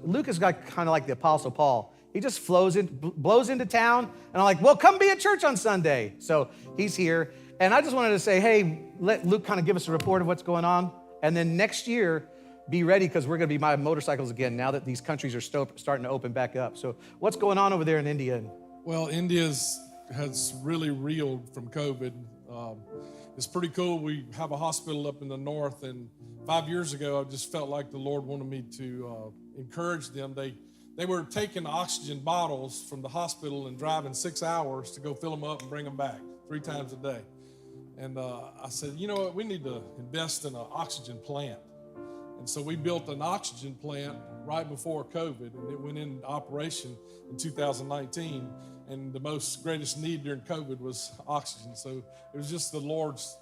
Luke is kind of like the Apostle Paul. He just blows into town. And I'm like, well, come be at church on Sunday. So he's here. And I just wanted to say, hey, let Luke kind of give us a report of what's going on. And then next year, be ready because we're going to be buying motorcycles again now that these countries are starting to open back up. So what's going on over there in India? Well, India has really reeled from COVID. It's pretty cool. We have a hospital up in the north, and 5 years ago, I just felt like the Lord wanted me to encourage them. They were taking oxygen bottles from the hospital and driving 6 hours to go fill them up and bring them back 3 times a day. And I said, you know what, we need to invest in an oxygen plant. And so we built an oxygen plant right before COVID, and it went into operation in 2019. And the greatest need during COVID was oxygen. So it was just the Lord's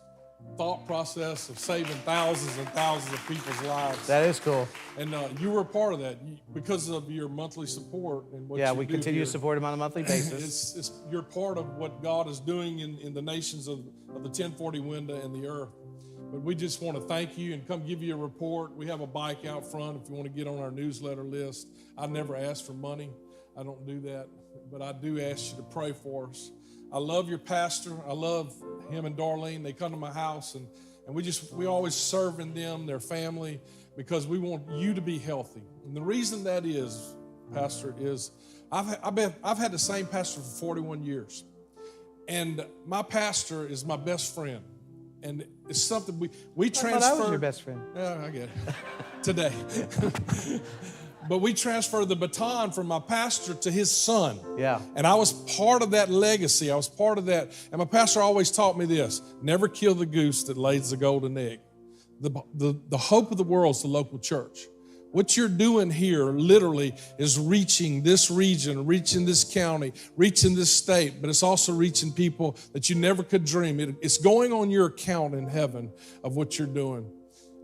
thought process of saving thousands and thousands of people's lives. That is cool. And you were a part of that because of your monthly support and what you do. Yeah, we continue to support him on a monthly basis. You're part of what God is doing in the nations of the 1040 window and the earth. But we just want to thank you and come give you a report. We have a bike out front if you want to get on our newsletter list. I never ask for money. I don't do that. But I do ask you to pray for us. I love your pastor. I love him and Darlene. They come to my house, and we always serving them, their family, because we want you to be healthy. And the reason that is, Pastor, is I've had the same pastor for 41 years. And my pastor is my best friend. And it's something we I transfer. thought I was your best friend. Yeah, I get it. Today. But we transferred the baton from my pastor to his son. Yeah. And I was part of that legacy. I was part of that. And my pastor always taught me this: never kill the goose that lays the golden egg. The hope of the world is the local church. What you're doing here literally is reaching this region, reaching this county, reaching this state, but it's also reaching people that you never could dream. It's going on your account in heaven of what you're doing.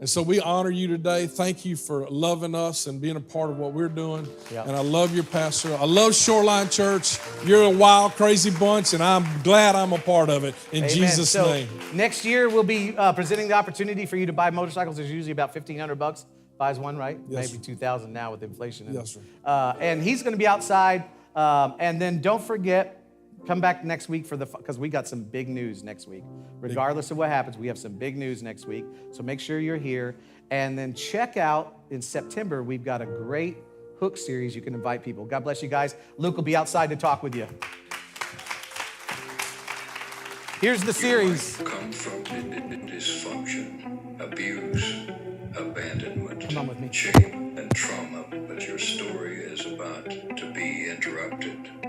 And so we honor you today. Thank you for loving us and being a part of what we're doing. Yeah. And I love your pastor. I love Shoreline Church. You're a wild, crazy bunch, and I'm glad I'm a part of it in Amen. Jesus' name. Next year, we'll be presenting the opportunity for you to buy motorcycles. There's usually about $1,500. Buys one, right? Yes, Maybe 2,000 now with inflation. Yes, sir. And he's going to be outside. And then don't forget, come back next week because we got some big news next week. Regardless of what happens, we have some big news next week. So make sure you're here. And then check out in September, we've got a great hook series you can invite people. God bless you guys. Luke will be outside to talk with you. Here's the series. You might come from dysfunction, abuse, abandonment, Come on with me. shame, and trauma, but your story is about to be interrupted.